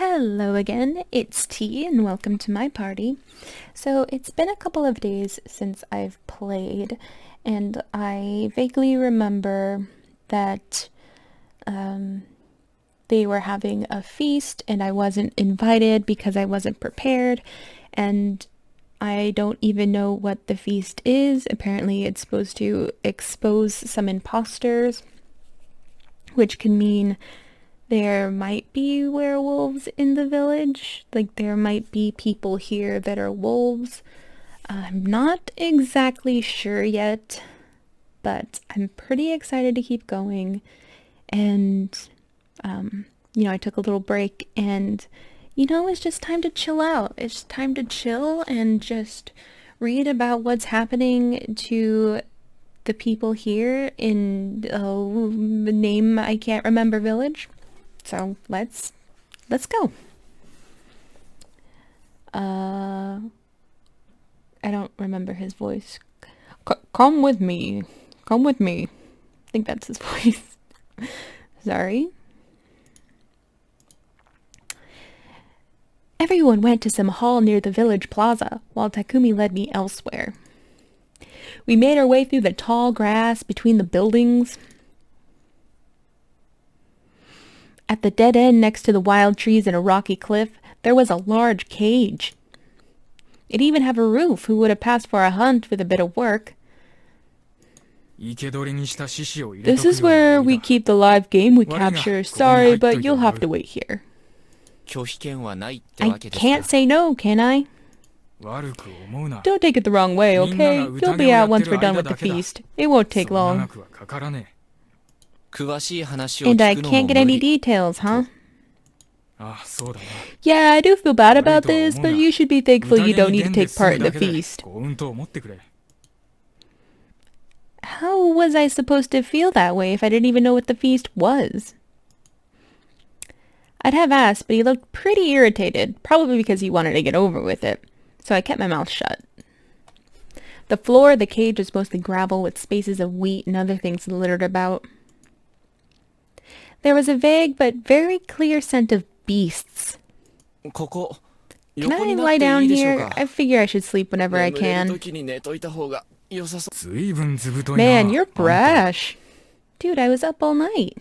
Hello again, it's T and welcome to my party. So it's been a couple of days since I've played and I vaguely remember that they were having a feast and I wasn't invited because I wasn't prepared, and I don't even know what the feast is. Apparently it's supposed to expose some imposters, which can mean there might be werewolves in the village. Like, there might be people here that are wolves. I'm not exactly sure yet, but I'm pretty excited to keep going. And, I took a little break and, it's just time to chill out. It's time to chill and just read about what's happening to the people here in the name I can't remember village. So let's go. I don't remember his voice. Come with me. Come with me. I think that's his voice. Sorry. Everyone went to some hall near the village plaza, while Takumi led me elsewhere. We made our way through the tall grass between the buildings. At the dead end next to the wild trees and a rocky cliff, there was a large cage. It even had a roof. Who would have passed for a hunt with a bit of work? This is where we keep the live game we capture. Sorry, but you'll have to wait here. I can't say no, can I? Don't take it the wrong way, okay? You'll be out once we're done with the feast. It won't take long. And I can't get any details, huh? Yeah, I do feel bad about this, but you should be thankful you don't need to take part in the feast. How was I supposed to feel that way if I didn't even know what the feast was? I'd have asked, but he looked pretty irritated, probably because he wanted to get over with it, so I kept my mouth shut. The floor of the cage was mostly gravel with spaces of wheat and other things littered about. There was a vague but very clear scent of beasts. Can I lie down here? I figure I should sleep whenever I can. Man, you're brash. Dude, I was up all night.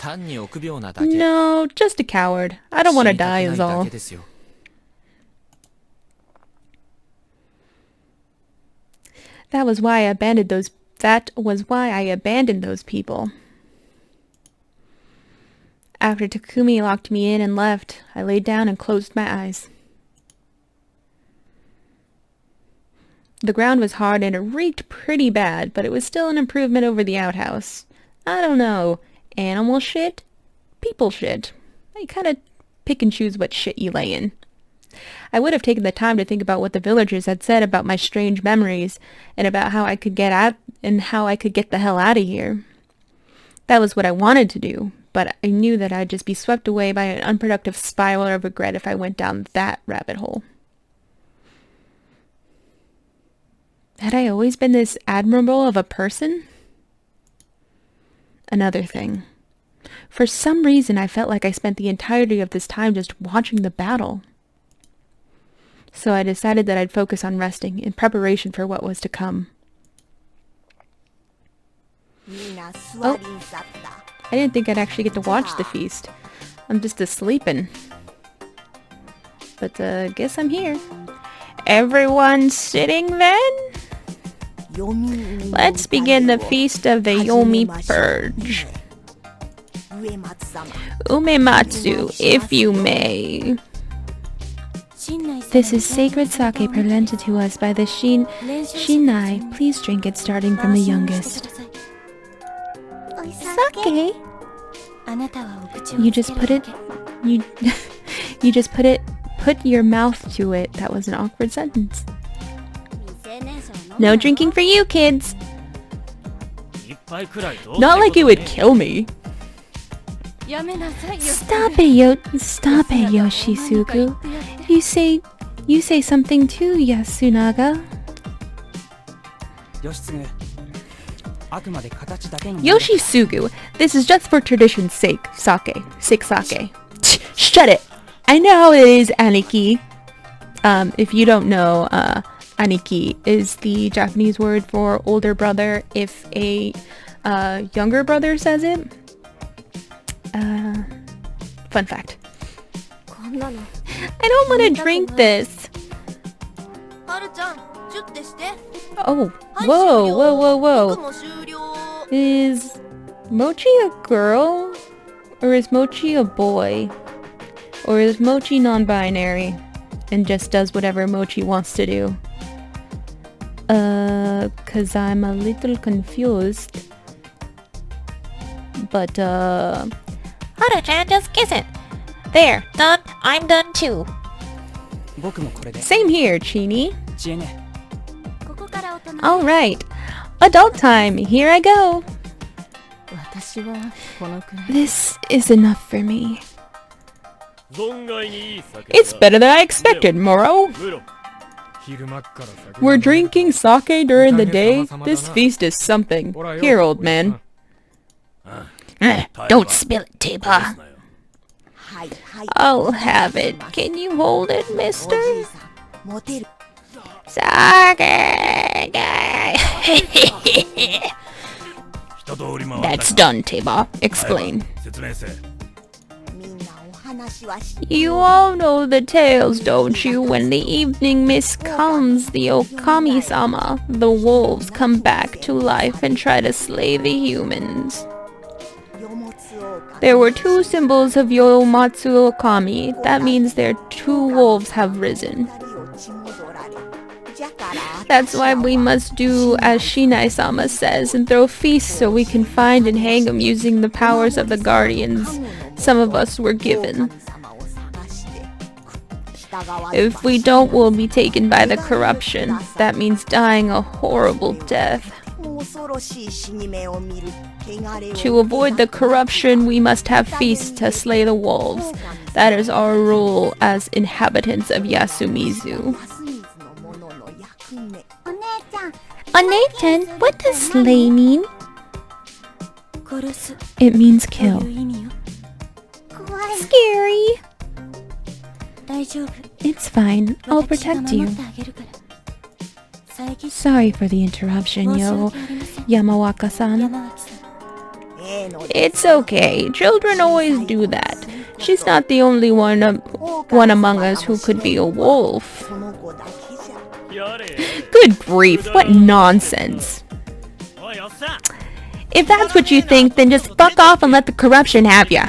No, just a coward. I don't want to die is all. That was why I abandoned those people. After Takumi locked me in and left, I laid down and closed my eyes. The ground was hard and it reeked pretty bad, but it was still an improvement over the outhouse. I don't know. Animal shit? People shit. I kind of pick and choose what shit you lay in. I would have taken the time to think about what the villagers had said about my strange memories and about how I could get the hell out of here. That was what I wanted to do, but I knew that I'd just be swept away by an unproductive spiral of regret if I went down that rabbit hole. Had I always been this admirable of a person? Another thing. For some reason, I felt like I spent the entirety of this time just watching the battle. So I decided that I'd focus on resting in preparation for what was to come. Oh, I didn't think I'd actually get to watch the feast. I'm just a-sleepin'. But guess I'm here. Everyone sitting then? Let's begin the feast of the Yomi Purge. Umematsu, if you may. This is sacred sake presented to us by the Shinai. Please drink it starting from the youngest. Sake? You just put your mouth to it. That was an awkward sentence. No drinking for you, kids. Not like it would kill me. Stop it, Yoshisugu. You say something too, Yasunaga. Yoshisugu, this is just for tradition's sake. Sake. Shut it. I know it is Aniki. If you don't know, Aniki is the Japanese word for older brother if a younger brother says it. Fun fact. I don't want to drink this. Oh, whoa. Is Mochi a girl? Or is Mochi a boy? Or is Mochi non-binary and just does whatever Mochi wants to do? 'Cause I'm a little confused. But, Haru-chan, just kiss it. There, done. I'm done too. Same here, Chini. Alright, adult time, here I go. This is enough for me. It's better than I expected, Moro. We're drinking sake during the day? This feast is something. Here, old man. Don't spill it, Tiipa. I'll have it. Can you hold it, mister? Sake! That's done, Tiipa. Explain. You all know the tales, don't you? When the evening mist comes, the Okami-sama, the wolves, come back to life and try to slay the humans. There were 2 symbols of Yomatsu Okami. That means their 2 wolves have risen. That's why we must do as Shinai-sama says and throw feasts so we can find and hang them using the powers of the guardians some of us were given. If we don't, we'll be taken by the corruption. That means dying a horrible death. To avoid the corruption, we must have feasts to slay the wolves. That is our rule as inhabitants of Yasumisu. Onei-chan, what does slay mean? It means kill. Scary. It's fine. I'll protect you. Sorry for the interruption, Yamawaka-san. It's okay. Children always do that. She's not the only one among us who could be a wolf. Good grief, what nonsense. If that's what you think, then just fuck off and let the corruption have ya.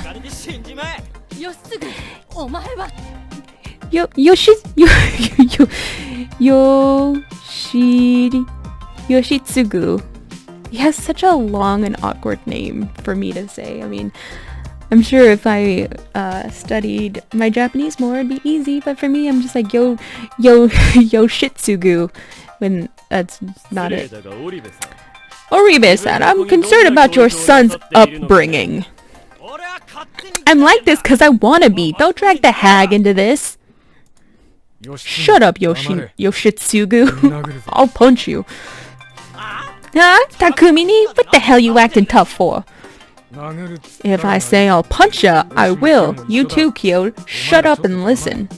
Yoshitsugu. He has such a long and awkward name for me to say. I mean, I'm sure if I studied my Japanese more, it'd be easy. But for me, I'm just like Yoshitsugu, when that's not it. Oribe-san, I'm concerned about your son's upbringing. I'm like this because I want to be. Don't drag the hag into this. Shut up, Yoshitsugu. I'll punch you. Huh? Takumi-ni? What the hell you acting tough for? If I say I'll punch ya, I will. You too, Kyo. Shut up and listen.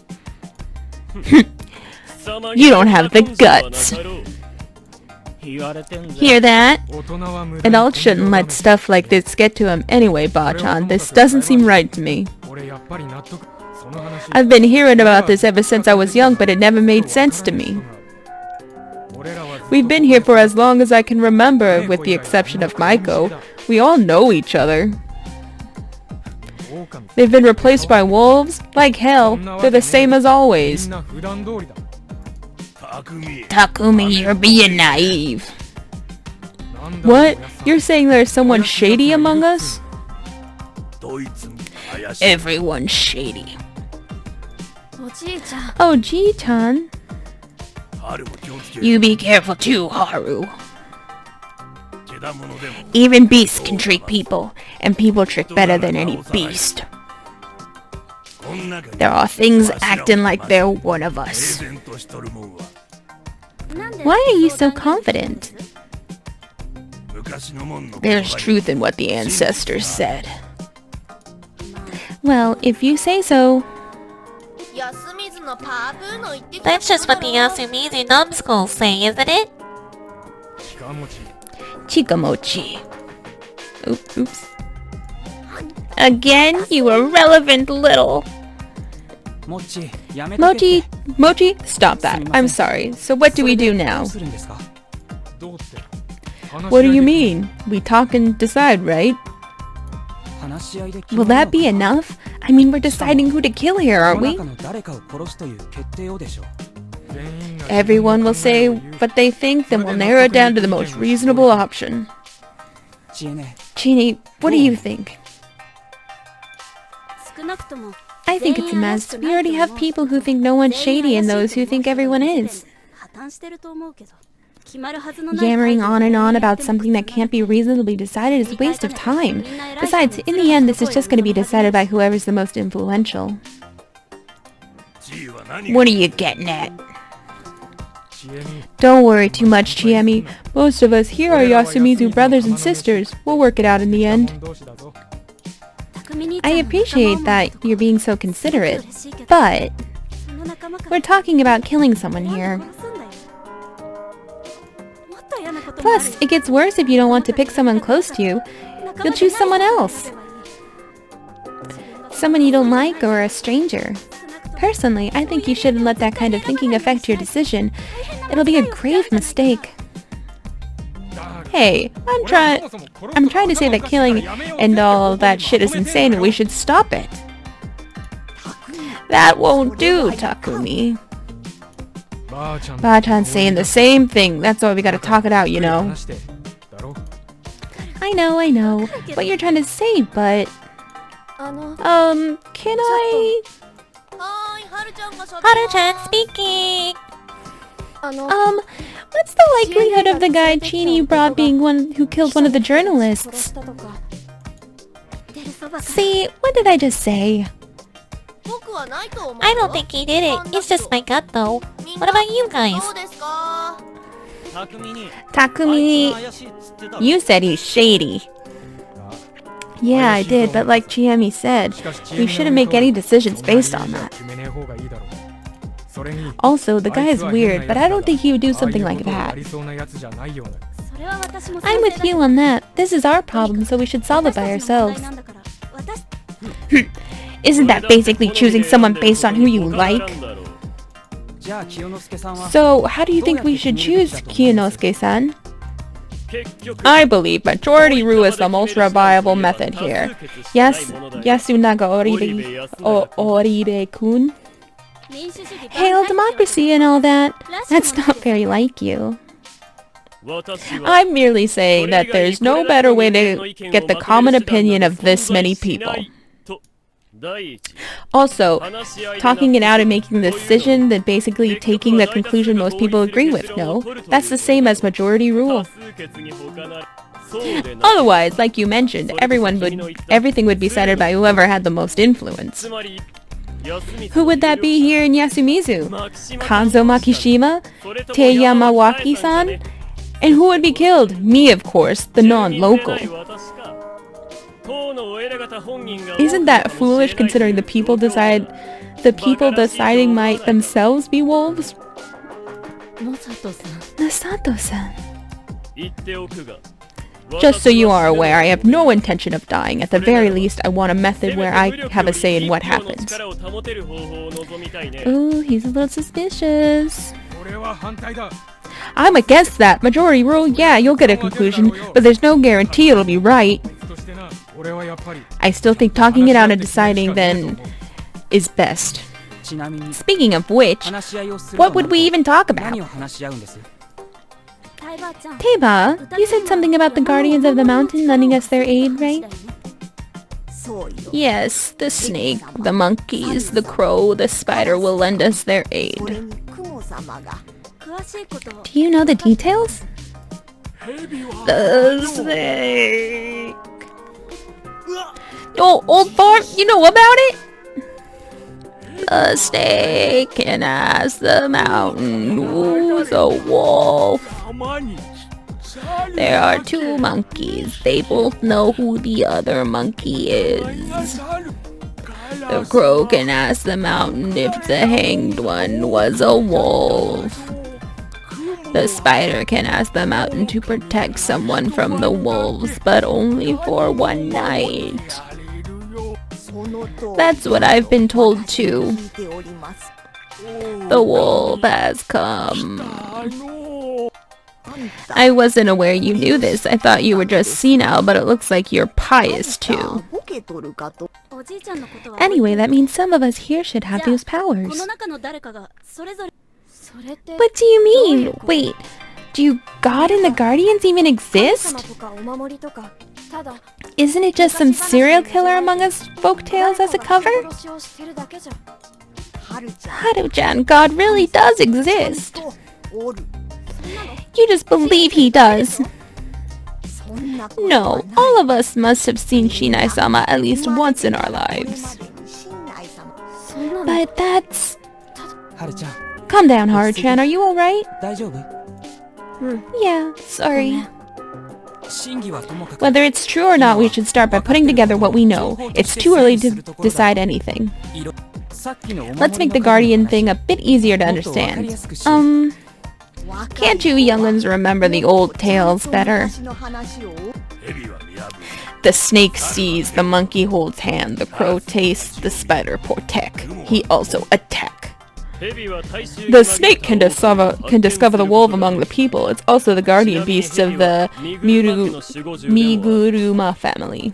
You don't have the guts. Hear that? Adults shouldn't let stuff like this get to him anyway, Bachan. This doesn't seem right to me. I've been hearing about this ever since I was young, but it never made sense to me. We've been here for as long as I can remember, with the exception of Maiko. We all know each other. They've been replaced by wolves? Like hell, they're the same as always. Takumi, you're being naive. What? You're saying there's someone shady among us? Everyone's shady. Oh, Ji-chan. You be careful too, Haru. Even beasts can trick people, and people trick better than any beast. There are things acting like they're one of us. Why are you so confident? There's truth in what the ancestors said. Well, if you say so. That's just what the Yasumisu numbskulls say, isn't it? Chikamochi. Oops. Again, you irrelevant little... Mochi, stop that. I'm sorry. So what do we do now? What do you mean? We talk and decide, right? Will that be enough? I mean, we're deciding who to kill here, aren't we? Everyone will say what they think, then we'll narrow it down to the most reasonable option. Chini, what do you think? I think it's a mess. We already have people who think no one's shady and those who think everyone is. Yammering on and on about something that can't be reasonably decided is a waste of time. Besides, in the end, this is just going to be decided by whoever's the most influential. What are you getting at? Don't worry too much, Chiemi. Most of us here are Yasumisu brothers and sisters. We'll work it out in the end. I appreciate that you're being so considerate, but we're talking about killing someone here. Plus, it gets worse if you don't want to pick someone close to you. You'll choose someone else. Someone you don't like or a stranger. Personally, I think you shouldn't let that kind of thinking affect your decision. It'll be a grave mistake. Hey, I'm trying to say that killing and all that shit is insane and we should stop it. That won't do, Takumi. Ba-chan's saying the same thing. That's why we gotta talk it out, you know. I know what you're trying to say, but... can I... Haru-chan speaking! What's the likelihood of the guy Chini brought being one who killed one of the journalists? See, what did I just say? I don't think he did it. It's just my gut, though. What about you guys? Takumi, you said he's shady. Yeah, I did, but like Chiemi said, we shouldn't make any decisions based on that. Also, the guy is weird, but I don't think he would do something like that. I'm with you on that. This is our problem, so we should solve it by ourselves. Isn't that basically choosing someone based on who you like? So, how do you think we should choose Kiyonosuke-san? I believe majority rule is the most reliable method here. Yes, Yasunaga Oribe-kun? Hail democracy and all that. That's not very like you. I'm merely saying that there's no better way to get the common opinion of this many people. Also, talking it out and making the decision, then basically taking the conclusion most people agree with, no? That's the same as majority rule. Otherwise, like you mentioned, everything would be decided by whoever had the most influence. Who would that be here in Yasumizu? Kanzo Makishima? Teiyamawaki-san? And who would be killed? Me, of course, the non-local. Isn't that foolish considering the people deciding might themselves be wolves? Masato-san. Just so you are aware, I have no intention of dying. At the very least, I want a method where I have a say in what happens. Ooh, he's a little suspicious. I'm against that. Majority rule, yeah, you'll get a conclusion, but there's no guarantee it'll be right. I still think talking it out and deciding then is best. Speaking of which, what would we even talk about? Teiba, you said something about the Guardians of the Mountain lending us their aid, right? Yes, the snake, the monkeys, the crow, the spider will lend us their aid. Do you know the details? The snake... Oh, old fart, you know about it? The snake can ask the mountain who's a wolf. There are two monkeys. They both know who the other monkey is. The crow can ask the mountain if the hanged one was a wolf. The spider can ask the mountain to protect someone from the wolves, but only for one night. That's what I've been told too. The wolf has come. I wasn't aware you knew this. I thought you were just senile, but it looks like you're pious too. Anyway, that means some of us here should have those powers. What do you mean? Wait, do God and the Guardians even exist? Isn't it just some serial killer among us folktales as a cover? Haru-chan, God really does exist. You just believe he does. No, all of us must have seen Shinai-sama at least once in our lives. But that's... Calm down, Haru-chan. Are you alright? Yeah, sorry. Whether it's true or not, we should start by putting together what we know. It's too early to decide anything. Let's make the Guardian thing a bit easier to understand. Can't you younglings remember the old tales better? The snake sees, the monkey holds hand, the crow tastes, the spider protect. He also attack. The snake can discover the wolf among the people. It's also the guardian beast of the Miguruma family.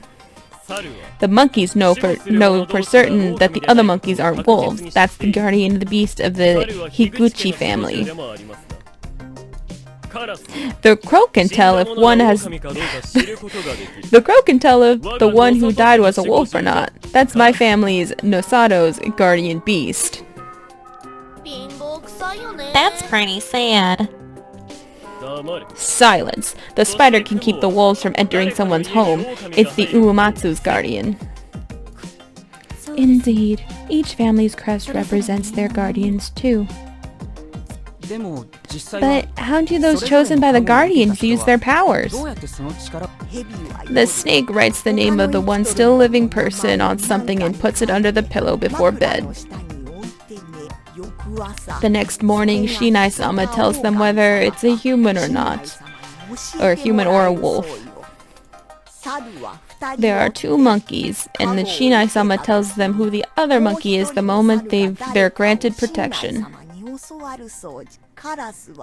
The monkeys know for certain that the other monkeys aren't wolves. That's the guardian of the beast of the Higuchi family. The crow can tell if the one who died was a wolf or not. That's my family's Nosato's guardian beast. That's pretty sad. Silence. The spider can keep the wolves from entering someone's home. It's the Uematsu's guardian. Indeed. Each family's crest represents their guardians too. But how do those chosen by the guardians use their powers? The snake writes the name of the one still living person on something and puts it under the pillow before bed. The next morning, Shinai-sama tells them whether it's a human or not, or a human or a wolf. There are two monkeys, and the Shinai-sama tells them who the other monkey is the moment they're granted protection.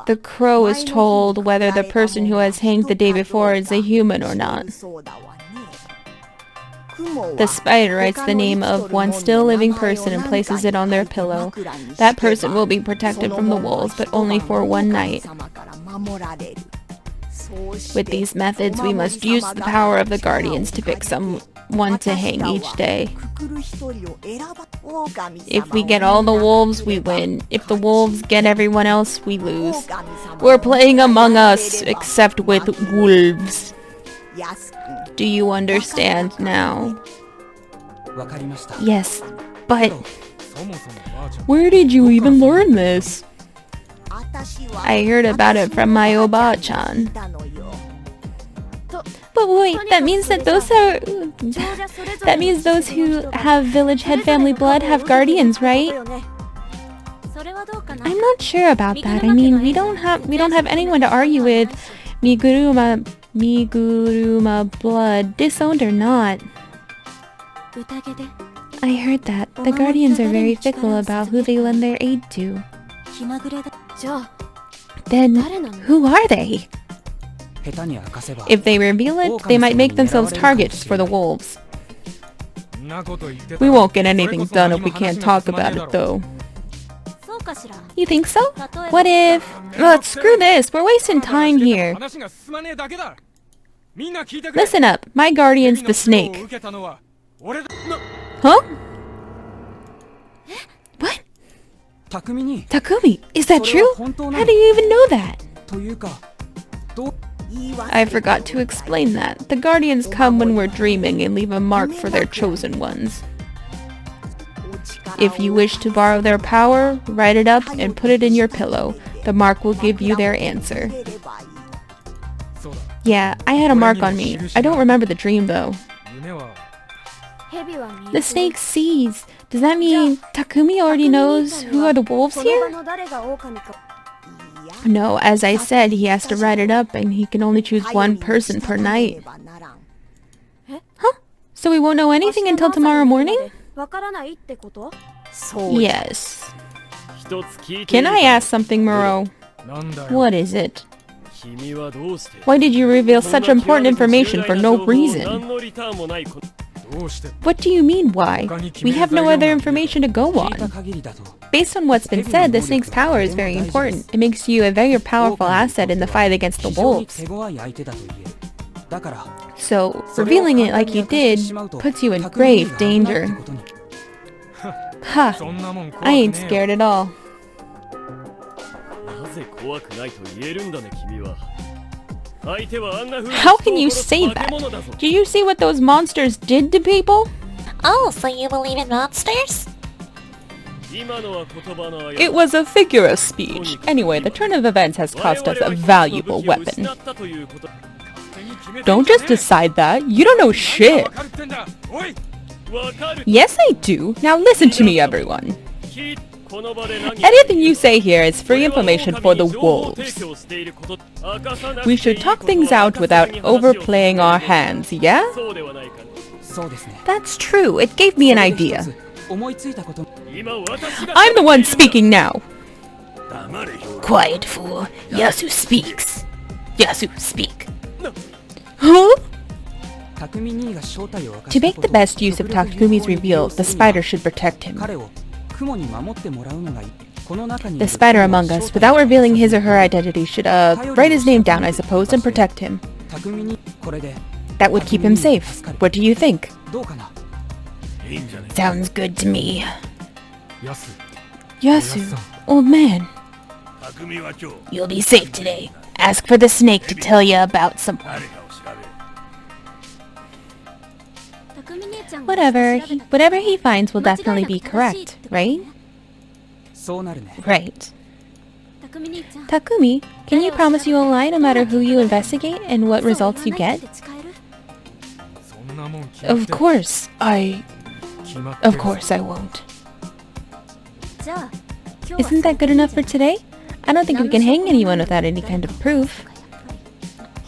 The crow is told whether the person who has hanged the day before is a human or not. The spider writes the name of one still living person and places it on their pillow. That person will be protected from the wolves, but only for one night. With these methods, we must use the power of the guardians to pick someone to hang each day. If we get all the wolves, we win. If the wolves get everyone else, we lose. We're playing Among Us, except with wolves. Do you understand now? Yes, but where did you even learn this? I heard about it from my Oba-chan. But wait, that means those who have village head family blood have guardians, right? I'm not sure about that. I mean, we don't have anyone to argue with. Miguruma blood, disowned or not. I heard that. The guardians are very fickle about who they lend their aid to. Then, who are they? If they reveal it, they might make themselves targets for the wolves. We won't get anything done if we can't talk about it, though. You think so? What if... screw this! We're wasting time here. Listen up. My guardian's the snake. Huh? What? Takumi, is that true? How do you even know that? I forgot to explain that. The guardians come when we're dreaming and leave a mark for their chosen ones. If you wish to borrow their power, write it up and put it in your pillow. The mark will give you their answer. Yeah, I had a mark on me. I don't remember the dream though. The snake sees. Does that mean Takumi already knows who are the wolves here? No, as I said, he has to write it up and he can only choose one person per night. Huh? So we won't know anything until tomorrow morning? Yes. Can I ask something, Muro? What is it? Why did you reveal such important information for no reason? What do you mean, why? We have no other information to go on. Based on what's been said, the snake's power is very important. It makes you a very powerful asset in the fight against the wolves. So, revealing it like you did puts you in grave danger. Ha! I ain't scared at all. How can you say that? Did you see what those monsters did to people? Oh, so you believe in monsters? It was a figure of speech. Anyway, the turn of events has cost us a valuable weapon. Don't just decide that. You don't know shit. Yes, I do. Now listen to me, everyone. Anything you say here is free information for the wolves. We should talk things out without overplaying our hands, yeah? That's true. It gave me an idea. I'm the one speaking now. Quiet, fool. Yasu speaks. Yasu, speak. Huh? To make the best use of Takumi's reveal, the spider should protect him. The spider among us, without revealing his or her identity, should write his name down, I suppose, and protect him. That would keep him safe. What do you think? Sounds good to me. Yasu, old man. You'll be safe today. Ask for the snake to tell you about someone. Whatever he finds will definitely be correct, right? Right. Takumi, can you promise you won't lie no matter who you investigate and what results you get? Of course I won't. Isn't that good enough for today? I don't think we can hang anyone without any kind of proof.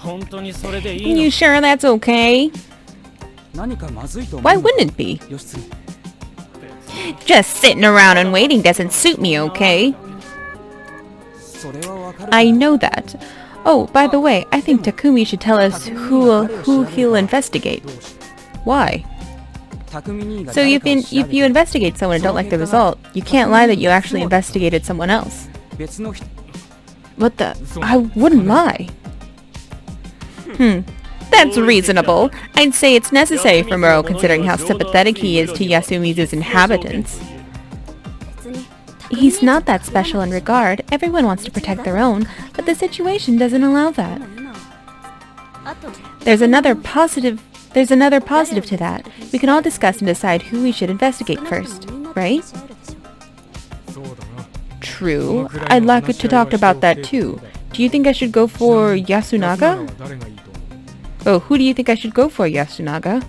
You sure that's okay? Why wouldn't it be? Just sitting around and waiting doesn't suit me, okay? I know that. Oh, by the way, I think Takumi should tell us who he'll investigate. Why? So if you investigate someone and don't like the result, you can't lie that you actually investigated someone else. What the? I wouldn't lie. That's reasonable. I'd say it's necessary for Muro considering how sympathetic he is to Yasumisu's inhabitants. He's not that special in regard. Everyone wants to protect their own, but the situation doesn't allow that. There's another positive to that. We can all discuss and decide who we should investigate first, right? True. I'd like to talk about that too. Do you think I should go for Yasunaga? Oh, who do you think I should go for, Yasunaga?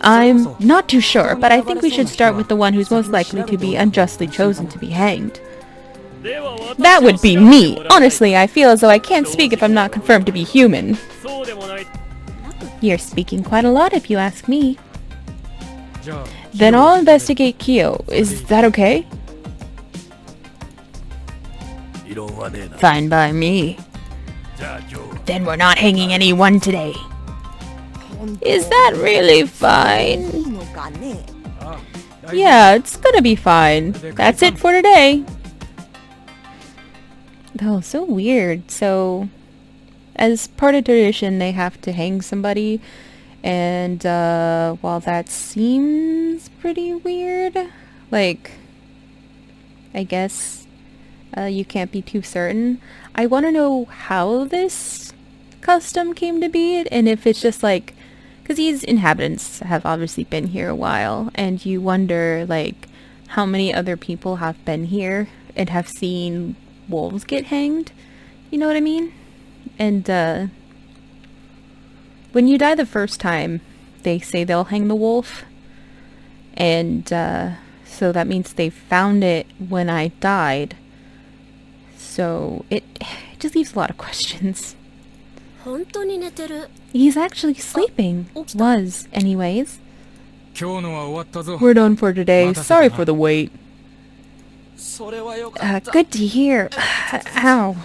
I'm not too sure, but I think we should start with the one who's most likely to be unjustly chosen to be hanged. That would be me! Honestly, I feel as though I can't speak if I'm not confirmed to be human. You're speaking quite a lot if you ask me. Then I'll investigate Kyo. Is that okay? Fine by me. Then we're not hanging anyone today. Is that really fine? Yeah, it's gonna be fine. That's it for today. Oh, so weird. So, as part of tradition, they have to hang somebody. And, while that seems pretty weird, like, I guess, you can't be too certain. I want to know how this custom came to be, and if it's just like, because these inhabitants have obviously been here a while, and you wonder, like, how many other people have been here and have seen wolves get hanged, you know what I mean? And, when you die the first time, they say they'll hang the wolf. And so that means they found it when I died. So it just leaves a lot of questions. He's actually sleeping. Was, anyways. We're done for today. Sorry for the wait. Good to hear. Ow.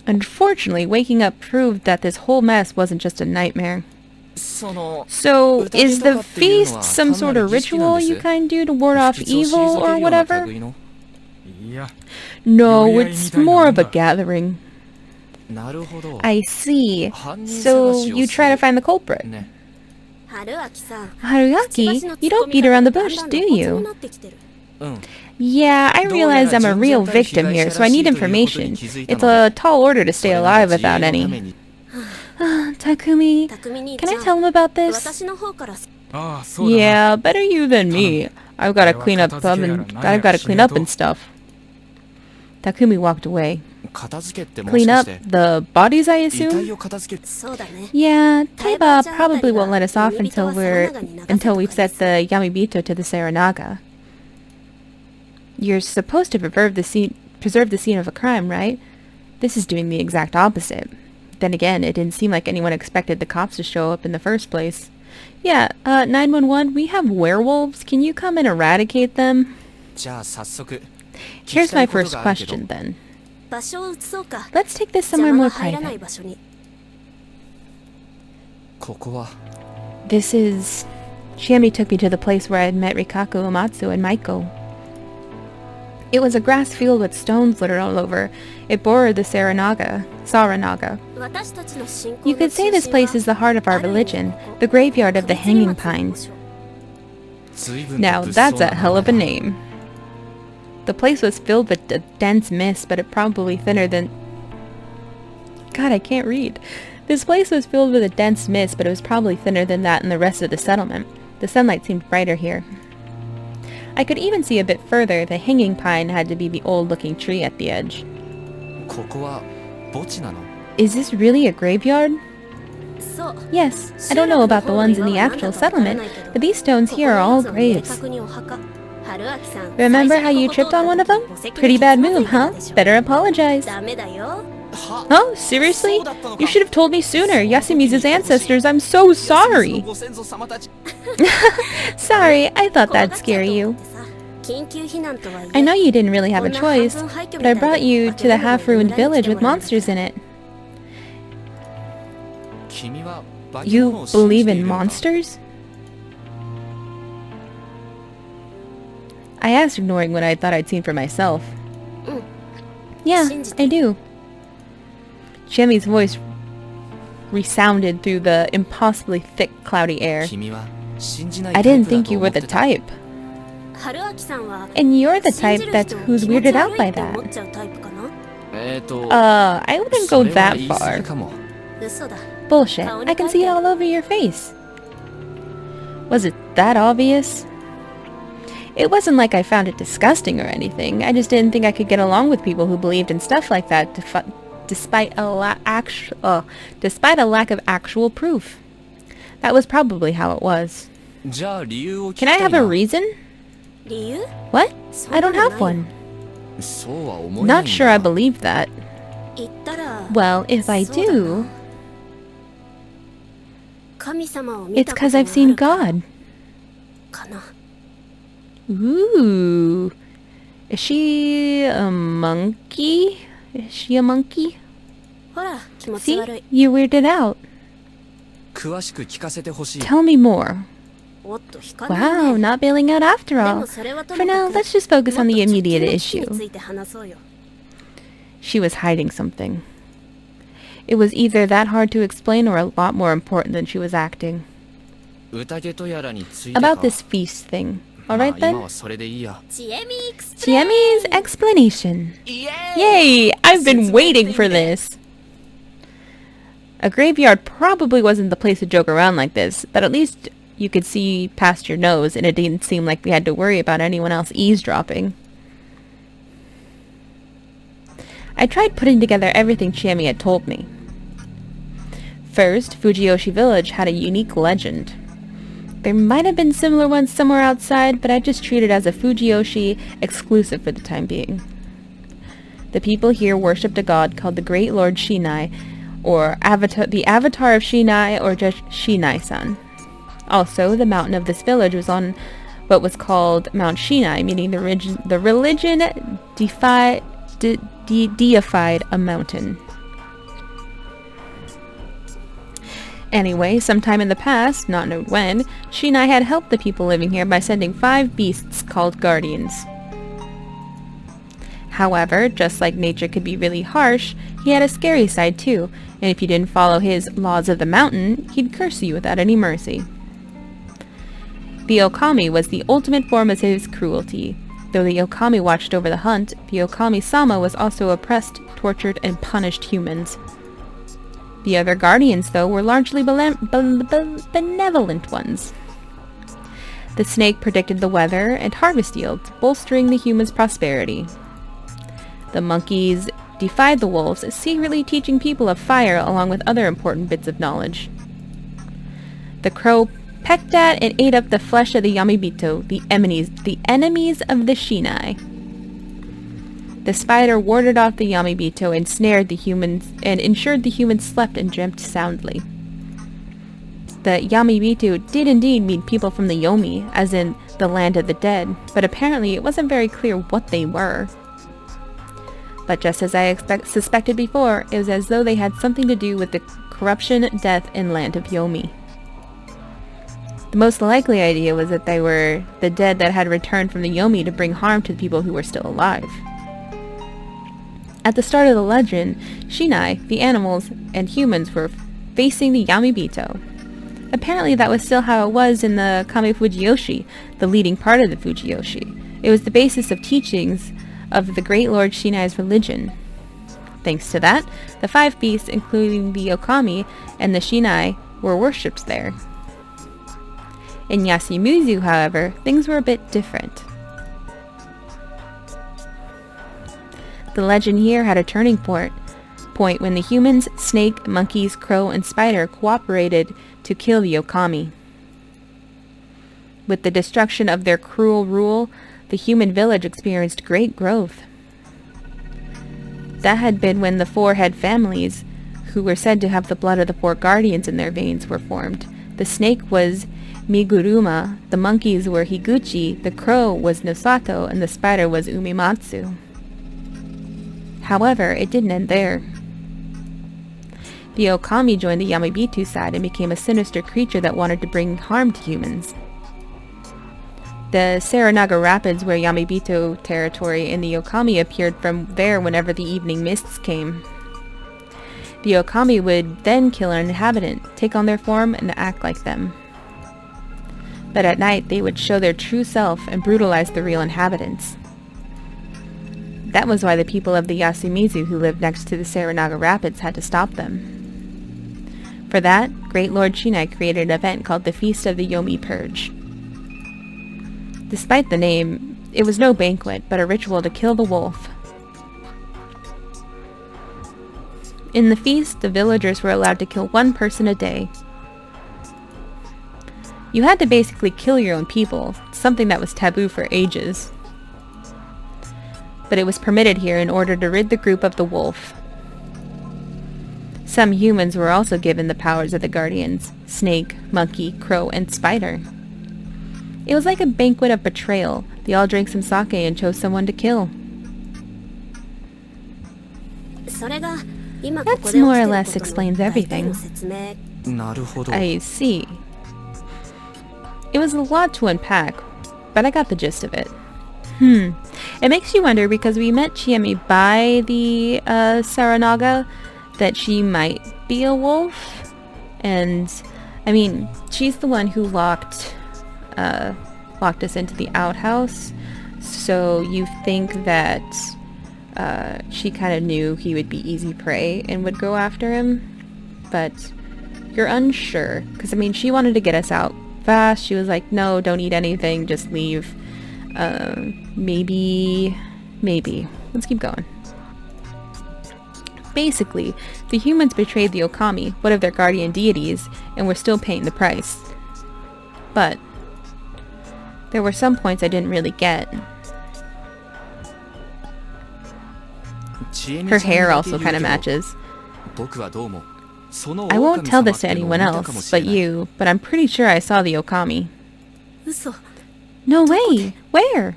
Unfortunately, waking up proved that this whole mess wasn't just a nightmare. So, is the feast some sort of ritual you kind do to ward off evil or whatever? No, it's more of a gathering. I see. So, you try to find the culprit. Haruaki, you don't beat around the bush, do you? Yeah, I realize I'm a real victim here, so I need information. It's a tall order to stay alive without any. Takumi, can I tell him about this? Yeah, better you than me. I've got to clean up and stuff. Takumi walked away. Clean up the bodies, I assume? Yeah, Taiba probably won't let us off until we've set the Yamibito to the Saranaga. You're supposed to preserve the scene of a crime, right? This is doing the exact opposite. Then again, it didn't seem like anyone expected the cops to show up in the first place. Yeah, 911, we have werewolves. Can you come and eradicate them? Here's my first question, then. Let's take this somewhere more private. This is... Chiemi took me to the place where I had met Rikaku Umatsu and Maiko. It was a grass field with stones littered all over. It bordered the Saranaga. You could say this place is the heart of our religion, the graveyard of the hanging pine. Now that's a hell of a name. The place was filled with a dense mist, but it probably thinner than... God, I can't read. This place was filled with a dense mist, but it was probably thinner than that in the rest of the settlement. The sunlight seemed brighter here. I could even see a bit further. The hanging pine had to be the old-looking tree at the edge. Is this really a graveyard? Yes, I don't know about the ones in the actual settlement, but these stones here are all graves. Remember how you tripped on one of them? Pretty bad move, huh? Better apologize. Oh, seriously? You should have told me sooner. Yasumisu's ancestors, I'm so sorry. Sorry, I thought that'd scare you. I know you didn't really have a choice, but I brought you to the half-ruined village with monsters in it. You believe in monsters? I asked, ignoring what I thought I'd seen for myself. Yeah, I do. Chiemi's voice resounded through the impossibly thick, cloudy air. I didn't think you were the type. And you're the type who's weirded out by that. I wouldn't go that far. Bullshit. I can see it all over your face. Was it that obvious? It wasn't like I found it disgusting or anything. I just didn't think I could get along with people who believed in stuff like that despite a lack of actual proof. That was probably how it was. Can I have a reason? What? I don't have one. Not sure I believe that. Well, if I do... It's because I've seen God. Ooh. Is she a monkey? Is she a monkey? See? You weirded out. Tell me more. Wow, not bailing out after all. For now, let's just focus on the immediate issue. She was hiding something. It was either that hard to explain or a lot more important than she was acting. About this feast thing. Alright then? Chiemi's explanation. Yay! I've been waiting for this! A graveyard probably wasn't the place to joke around like this, but at least you could see past your nose and it didn't seem like we had to worry about anyone else eavesdropping. I tried putting together everything Chiemi had told me. First, Fujiyoshi Village had a unique legend. There might have been similar ones somewhere outside, but I just treat it as a Fujiyoshi exclusive for the time being. The people here worshipped a god called the Great Lord Shinai, or the Avatar of Shinai, or just Shinai-san. Also, the mountain of this village was on what was called Mount Shinai, meaning the religion deified a mountain. Anyway, sometime in the past, not known when, Shinai had helped the people living here by sending 5 beasts called guardians. However, just like nature could be really harsh, he had a scary side too, and if you didn't follow his laws of the mountain, he'd curse you without any mercy. The Okami was the ultimate form of his cruelty. Though the Okami watched over the hunt, the Okami-sama was also oppressed, tortured, and punished humans. The other guardians, though, were largely benevolent ones. The snake predicted the weather and harvest yields, bolstering the humans' prosperity. The monkeys defied the wolves, secretly teaching people of fire along with other important bits of knowledge. The crow pecked at and ate up the flesh of the Yamibito, the enemies of the Shinai. The spider warded off the Yamibito and snared the humans and ensured the humans slept and dreamt soundly. The Yamibito did indeed mean people from the Yomi, as in the land of the dead, but apparently it wasn't very clear what they were. But just as I suspected before, it was as though they had something to do with the corruption, death, and land of Yomi. The most likely idea was that they were the dead that had returned from the Yomi to bring harm to the people who were still alive. At the start of the legend, Shinai, the animals, and humans were facing the Yamibito. Apparently that was still how it was in the Kami Fujiyoshi, the leading part of the Fujiyoshi. It was the basis of teachings of the Great Lord Shinai's religion. Thanks to that, the 5 beasts, including the Okami and the Shinai, were worshipped there. In Yasumisu, however, things were a bit different. The legend here had a turning point when the humans, snake, monkeys, crow, and spider cooperated to kill the Okami. With the destruction of their cruel rule, the human village experienced great growth. That had been when the 4 head families, who were said to have the blood of the 4 guardians in their veins, were formed. The snake was Miguruma, the monkeys were Higuchi, the crow was Nosato, and the spider was Umimatsu. However, it didn't end there. The Okami joined the Yamibito side and became a sinister creature that wanted to bring harm to humans. The Saranaga Rapids were Yamibito territory, and the Okami appeared from there whenever the evening mists came. The Okami would then kill an inhabitant, take on their form, and act like them. But at night they would show their true self and brutalize the real inhabitants. That was why the people of the Yasumisu who lived next to the Saranaga Rapids had to stop them. For that, Great Lord Shinai created an event called the Feast of the Yomi Purge. Despite the name, it was no banquet, but a ritual to kill the wolf. In the feast, the villagers were allowed to kill 1 person a day. You had to basically kill your own people, something that was taboo for ages. But it was permitted here in order to rid the group of the wolf. Some humans were also given the powers of the guardians: snake, monkey, crow, and spider. It was like a banquet of betrayal. They all drank some sake and chose someone to kill. That more or less explains everything. I see. It was a lot to unpack, but I got the gist of it. It makes you wonder, because we met Chiemi by the Saranaga, that she might be a wolf. And, I mean, she's the one who locked us into the outhouse. So you think that she kind of knew he would be easy prey and would go after him. But you're unsure. Because, I mean, she wanted to get us out fast. She was like, no, don't eat anything, just leave. Maybe. Let's keep going. Basically, the humans betrayed the Okami, one of their guardian deities, and were still paying the price. But there were some points I didn't really get. Her hair also kind of matches. I won't tell this to anyone else but I'm pretty sure I saw the Okami. No way! Where?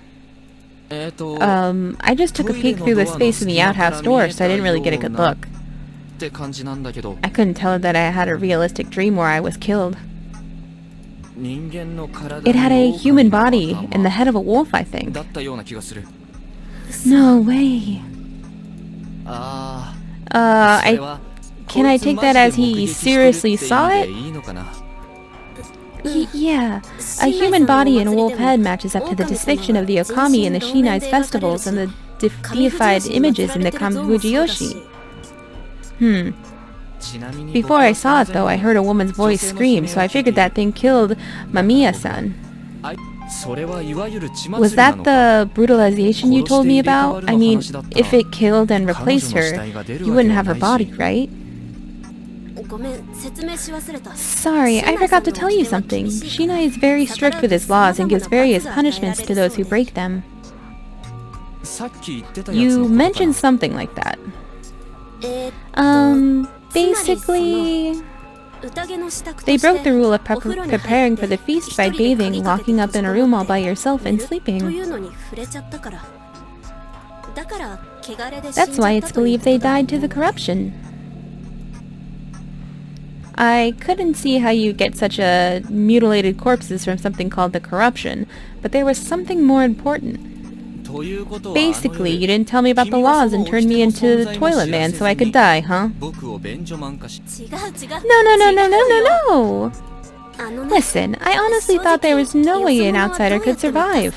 I just took a peek through the space in the outhouse door, so I didn't really get a good look. I couldn't tell that I had a realistic dream where I was killed. It had a human body and the head of a wolf, I think. No way. Can I take that as he seriously saw it? Yeah, a human body and a wolf head matches up to the depiction of the Okami in the Shinai's festivals and the deified images in the Kamifujiyoshi. Before I saw it though, I heard a woman's voice scream, so I figured that thing killed Mamiya-san. Was that the brutalization you told me about? I mean, if it killed and replaced her, you wouldn't have her body, right? Sorry, I forgot to tell you something. Shinai is very strict with his laws and gives various punishments to those who break them. You mentioned something like that. Basically, they broke the rule of preparing for the feast by bathing, locking up in a room all by yourself, and sleeping. That's why it's believed they died to the corruption. I couldn't see how you get such mutilated corpses from something called the corruption, but there was something more important. Basically, you didn't tell me about the laws and turned me into the toilet man so I could die, huh? No. Listen, I honestly thought there was no way an outsider could survive.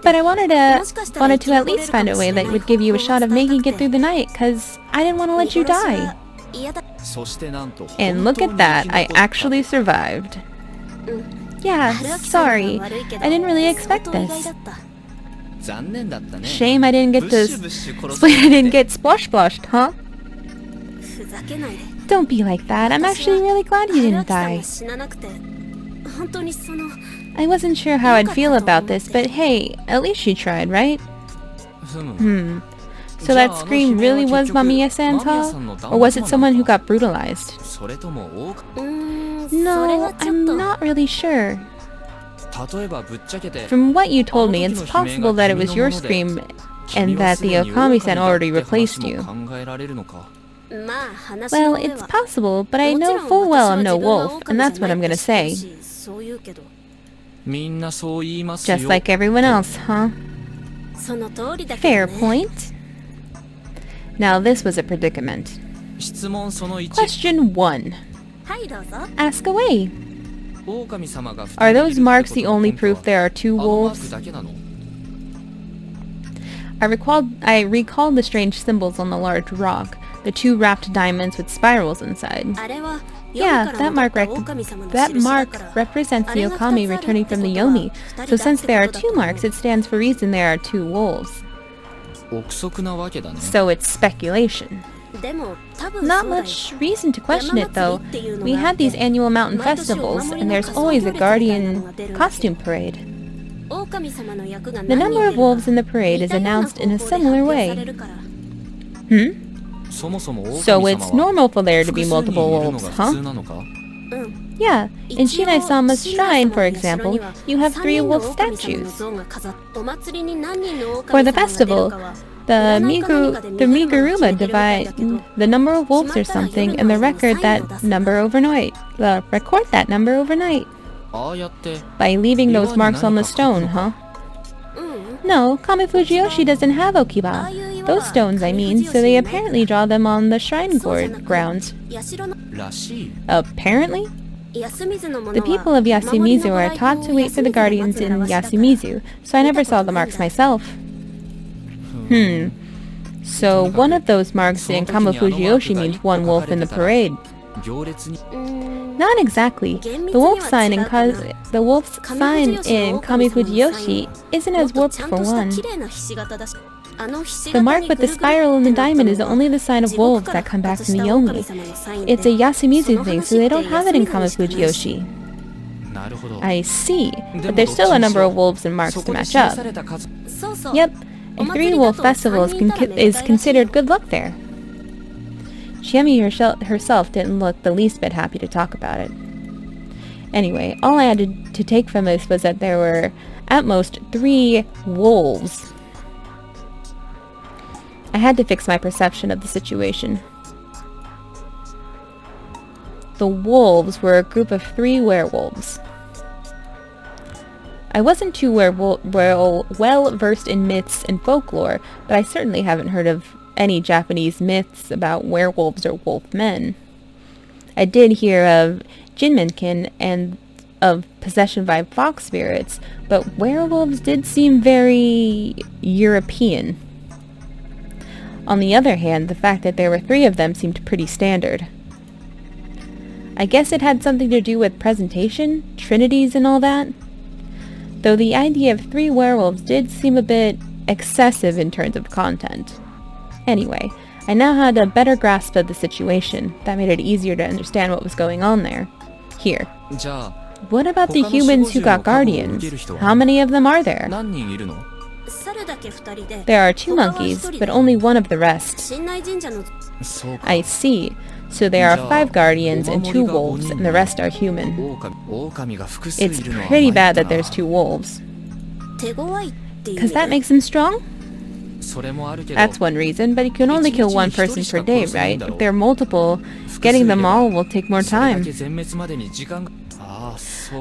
But I wanted to at least find a way that would give you a shot of making it through the night, cause I didn't want to let you die. And look at that, I actually survived. Yeah, sorry. I didn't really expect this. Shame I didn't get splosh-splashed, huh? Don't be like that. I'm actually really glad you didn't die. I wasn't sure how I'd feel about this, but hey, at least you tried, right? So that scream really was Mamiya-san's, huh? Or was it someone who got brutalized? No, I'm not really sure. From what you told me, it's possible that it was your scream and that the Okami-san already replaced you. Well, it's possible, but I know full well I'm no wolf, and that's what I'm gonna say. Just like everyone else, huh? Fair point. Now this was a predicament. Question 1. Ask away. Are those marks the only proof there are two wolves? I recalled the strange symbols on the large rock, the two wrapped diamonds with spirals inside. Yeah, that mark represents the Okami returning from the Yomi, so since there are two marks, it stands for reason there are two wolves. So it's speculation. Not much reason to question it though. We had these annual mountain festivals, and there's always a guardian costume parade. The number of wolves in the parade is announced in a similar way. So it's normal for there to be multiple wolves, huh? Yeah, in Shinai-sama's shrine, for example, you have 3 wolf statues. For the festival, the Miguruma divide the number of wolves or something, and record that number overnight. By leaving those marks on the stone, huh? No, Kamifujiyoshi doesn't have Okiba. Those stones, I mean, so they apparently draw them on the shrine grounds. Apparently? The people of Yasumisu are taught to wait for the guardians in Yasumisu, so I never saw the marks myself. So one of those marks in Kamifujiyoshi means one wolf in the parade. Not exactly. The wolf sign in Kamifujiyoshi isn't as warped for one. The mark with the spiral and the diamond is only the sign of wolves that come back from the Yomi. It's a Yasumisu thing, so they don't have it in Kamafuji Yoshi. I see, but there's still a number of wolves and marks to match up. Yep, a 3-wolf festival is considered good luck there. Chiemi herself didn't look the least bit happy to talk about it. Anyway, all I had to take from this was that there were at most 3 wolves. I had to fix my perception of the situation. The wolves were a group of 3 werewolves. I wasn't too well versed in myths and folklore, but I certainly haven't heard of any Japanese myths about werewolves or wolf men. I did hear of Jinmenkin and of possession by fox spirits, but werewolves did seem very European. On the other hand, the fact that there were 3 of them seemed pretty standard. I guess it had something to do with presentation, trinities and all that. Though the idea of 3 werewolves did seem a bit excessive in terms of content. Anyway, I now had a better grasp of the situation. That made it easier to understand what was going on there. Here. What about the humans who got guardians? How many of them are there? There are 2 monkeys, but only one of the rest. I see. So there are 5 guardians and 2 wolves, and the rest are human. It's pretty bad that there's 2 wolves. 'Cause that makes them strong? That's one reason, but you can only kill 1 person per day, right? If there are multiple, getting them all will take more time.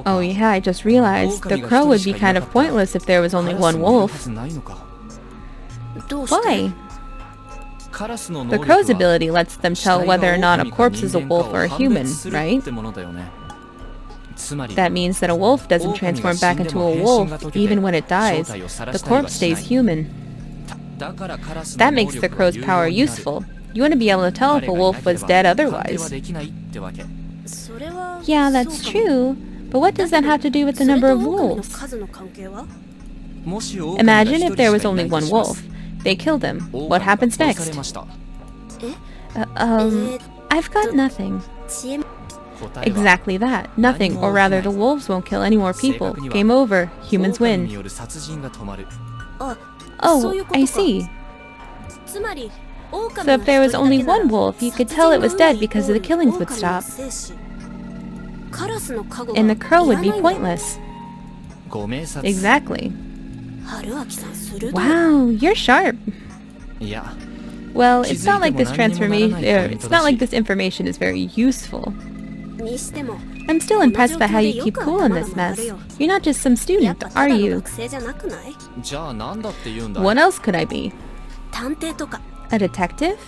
Oh yeah, I just realized the crow would be kind of pointless if there was only 1 wolf. Why? The crow's ability lets them tell whether or not a corpse is a wolf or a human, right? That means that a wolf doesn't transform back into a wolf even when it dies. The corpse stays human. That makes the crow's power useful. You want to be able to tell if a wolf was dead otherwise. Yeah, that's true. But what does that have to do with the number of wolves? Imagine if there was only 1 wolf. They killed him. What happens next? I've got nothing. Exactly that. Nothing, or rather the wolves won't kill any more people. Game over. Humans win. Oh, I see. So if there was only 1 wolf, you could tell it was dead because the killings would stop. And the crow would be pointless. Exactly. Wow, you're sharp. Well, it's not like this information is very useful. I'm still impressed by how you keep cool in this mess. You're not just some student, are you? What else could I be? A detective?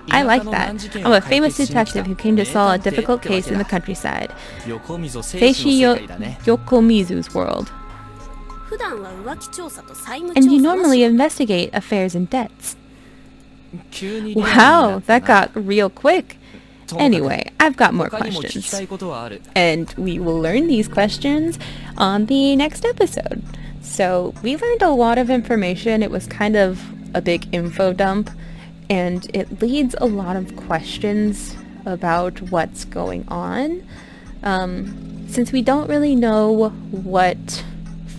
I like that. I'm a famous detective who came to solve a difficult case in the countryside. Seishi Yokomizu's world. And you normally investigate affairs and debts. Wow, that got real quick. Anyway, I've got more questions. And we will learn these questions on the next episode. So, we learned a lot of information. It was kind of a big info dump. And it leads a lot of questions about what's going on. Since we don't really know what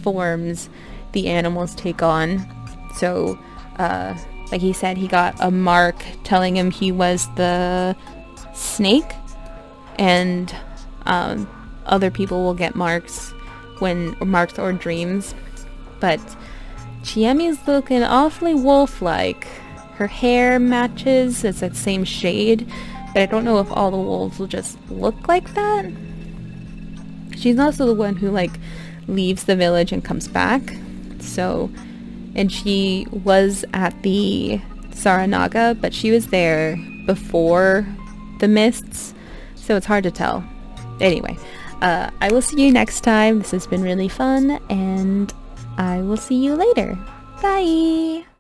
forms the animals take on. So, like he said, he got a mark telling him he was the snake, and other people will get marks or dreams. But Chiemi's looking awfully wolf-like. Her hair matches, it's that same shade, but I don't know if all the wolves will just look like that. She's also the one who leaves the village and comes back. So, and she was at the Saranaga, but she was there before the mists, so it's hard to tell. Anyway, I will see you next time. This has been really fun, and I will see you later. Bye!